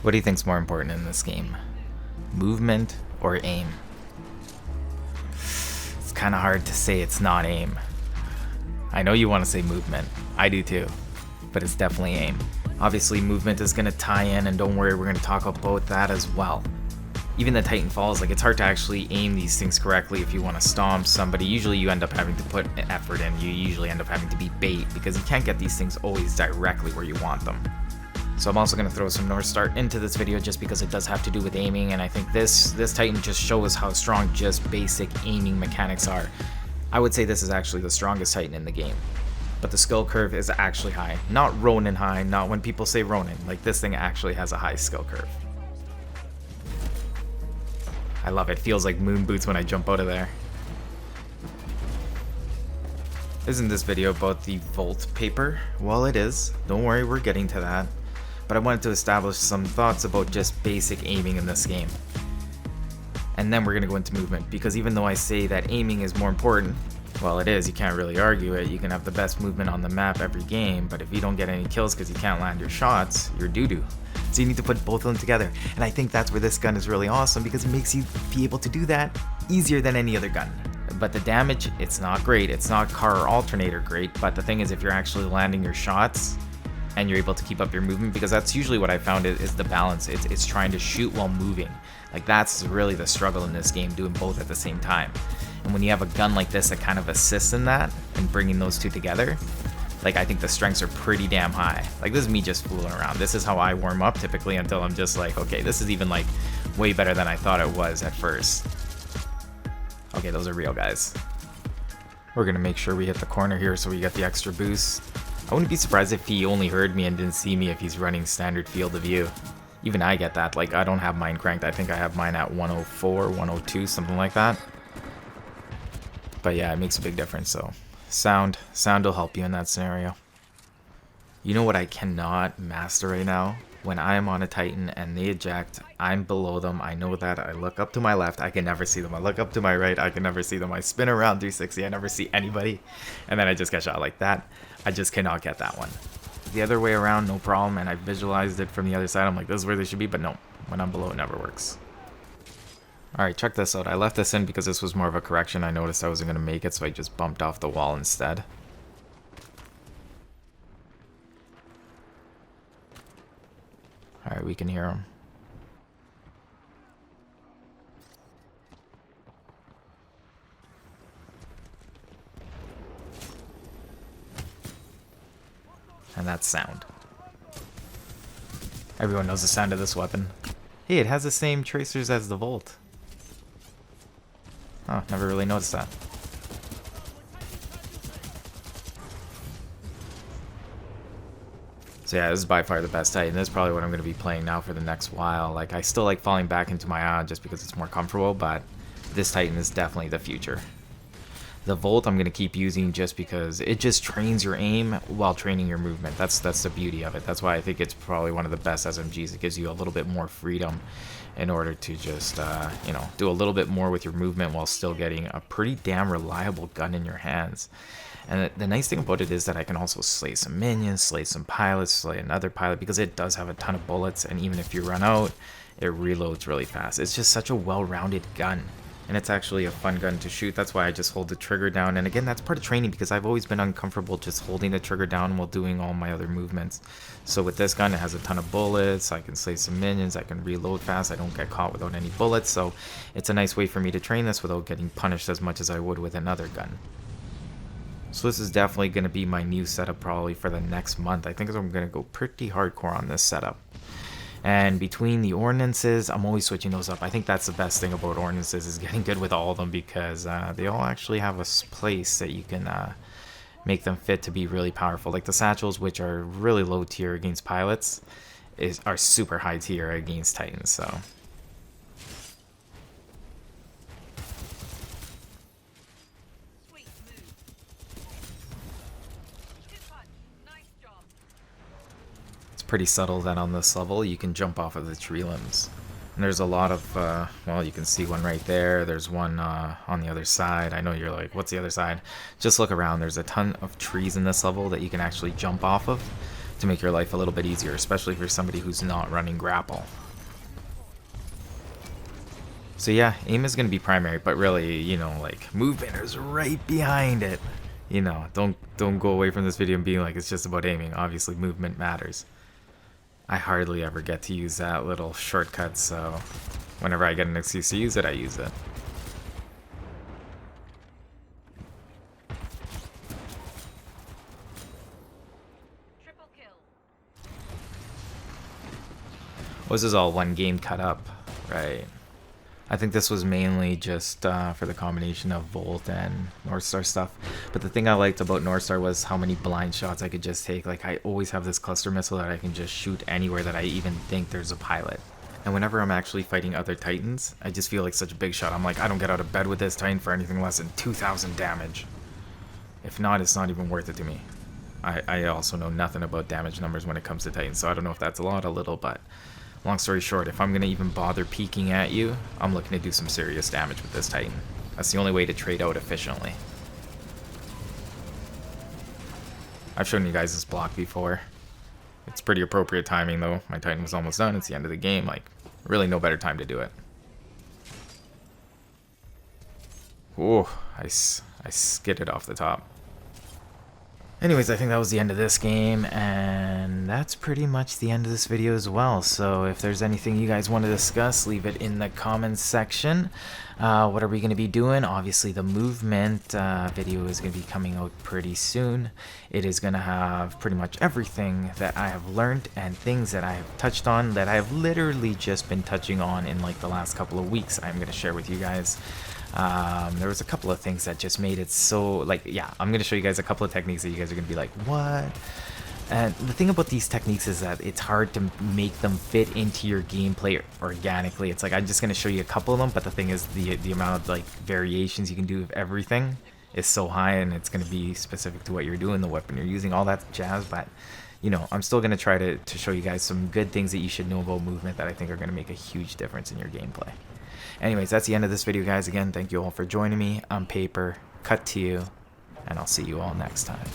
What do you think's more important in this game? Movement or aim? It's kind of hard to say it's not aim. I know you want to say movement. I do too. But it's definitely aim. Obviously, movement is going to tie in, and don't worry, we're going to talk about that as well. Even the Titanfall is like, it's hard to actually aim these things correctly if you want to stomp somebody. Usually you end up having to put effort in. You usually end up having to be bait because you can't get these things always directly where you want them. So I'm also going to throw some North Star into this video just because it does have to do with aiming, and I think this Titan just shows how strong just basic aiming mechanics are. I would say this is actually the strongest Titan in the game. But the skill curve is actually high. Not Ronin high, not when people say Ronin. Like, this thing actually has a high skill curve. I love it. Feels like moon boots when I jump out of there. Isn't this video about the Volt paper? Well, it is. Don't worry, we're getting to that. But I wanted to establish some thoughts about just basic aiming in this game. And then we're going to go into movement, because even though I say that aiming is more important, well, it is, you can't really argue it. You can have the best movement on the map every game, but if you don't get any kills because you can't land your shots, you're doo-doo. So you need to put both of them together. And I think that's where this gun is really awesome, because it makes you be able to do that easier than any other gun. But the damage, it's not great. It's not car or alternator great, but the thing is, if you're actually landing your shots and you're able to keep up your movement, because that's usually what I found is the balance. It's trying to shoot while moving. Like, that's really the struggle in this game, doing both at the same time. And when you have a gun like this that kind of assists in that and bringing those two together, like, I think the strengths are pretty damn high. Like, this is me just fooling around. This is how I warm up typically until I'm just like, okay, this is even like way better than I thought it was at first. Okay, those are real, guys. We're gonna make sure we hit the corner here so we get the extra boost. I wouldn't be surprised if he only heard me and didn't see me if he's running standard field of view. Even I get that. Like, I don't have mine cranked. I think I have mine at 104, 102, something like that. But yeah, it makes a big difference. So sound will help you in that scenario. You know what I cannot master right now? When I am on a Titan and they eject, I'm below them. I know that. I look up to my left, I can never see them. I look up to my right, I can never see them. I spin around 360, I never see anybody. And then I just get shot like that. I just cannot get that one. The other way around, no problem. And I visualized it from the other side. I'm like, this is where they should be. But no, when I'm below, it never works. Alright, check this out. I left this in because this was more of a correction. I noticed I wasn't going to make it, so I just bumped off the wall instead. Alright, we can hear him. And that's sound. Everyone knows the sound of this weapon. Hey, it has the same tracers as the Volt. Oh, never really noticed that. So yeah, this is by far the best Titan. This is probably what I'm going to be playing now for the next while. Like, I still like falling back into my odd just because it's more comfortable, but this Titan is definitely the future. The Volt I'm going to keep using just because it just trains your aim while training your movement. That's the beauty of it. That's why I think it's probably one of the best SMGs. It gives you a little bit more freedom in order to just, you know, do a little bit more with your movement while still getting a pretty damn reliable gun in your hands. And the nice thing about it is that I can also slay some minions, slay some pilots, slay another pilot, because it does have a ton of bullets, and even if you run out, it reloads really fast. It's just such a well-rounded gun. And it's actually a fun gun to shoot. That's why I just hold the trigger down. And again, that's part of training, because I've always been uncomfortable just holding the trigger down while doing all my other movements. So with this gun, it has a ton of bullets. I can slay some minions. I can reload fast. I don't get caught without any bullets. So it's a nice way for me to train this without getting punished as much as I would with another gun. So this is definitely going to be my new setup probably for the next month. I think I'm going to go pretty hardcore on this setup. And between the ordinances, I'm always switching those up. I think that's the best thing about ordinances, is getting good with all of them, because they all actually have a place that you can make them fit to be really powerful. Like the satchels, which are really low tier against pilots, are super high tier against Titans. So pretty subtle that on this level you can jump off of the tree limbs. And there's a lot of, well, you can see one right there. There's one on the other side. I know you're like, what's the other side? Just look around. There's a ton of trees in this level that you can actually jump off of to make your life a little bit easier, especially if you're somebody who's not running grapple. So yeah, aim is going to be primary, but really, you know, like, movement is right behind it. You know, don't go away from this video and being like it's just about aiming. Obviously, movement matters. I hardly ever get to use that little shortcut, so whenever I get an excuse to use it, I use it. Triple kill. This is all one game cut up, right? I think this was mainly just for the combination of Volt and Northstar stuff. But the thing I liked about Northstar was how many blind shots I could just take. Like, I always have this cluster missile that I can just shoot anywhere that I even think there's a pilot. And whenever I'm actually fighting other Titans, I just feel like such a big shot. I'm like, I don't get out of bed with this Titan for anything less than 2,000 damage. If not, it's not even worth it to me. I also know nothing about damage numbers when it comes to Titans, so I don't know if that's a lot, a little, but... long story short, if I'm going to even bother peeking at you, I'm looking to do some serious damage with this Titan. That's the only way to trade out efficiently. I've shown you guys this block before. It's pretty appropriate timing though. My Titan was almost done. It's the end of the game. Like, really no better time to do it. Ooh, I skidded off the top. Anyways, I think that was the end of this game, and that's pretty much the end of this video as well. So if there's anything you guys want to discuss, leave it in the comments section. What are we going to be doing? Obviously, the movement video is going to be coming out pretty soon. It is going to have pretty much everything that I have learned and things that I have touched on that I have literally just been touching on in like the last couple of weeks. I'm going to share with you guys. There was a couple of things that just made it so, like, yeah, I'm going to show you guys a couple of techniques that you guys are going to be like, what? And the thing about these techniques is that it's hard to make them fit into your gameplay organically. It's like, I'm just going to show you a couple of them, but the thing is the amount of, like, variations you can do of everything is so high, and it's going to be specific to what you're doing, the weapon you're using, all that jazz. But, you know, I'm still going to try to show you guys some good things that you should know about movement that I think are going to make a huge difference in your gameplay. Anyways, that's the end of this video, guys. Again, thank you all for joining me. I'm Paper, cut to you, and I'll see you all next time.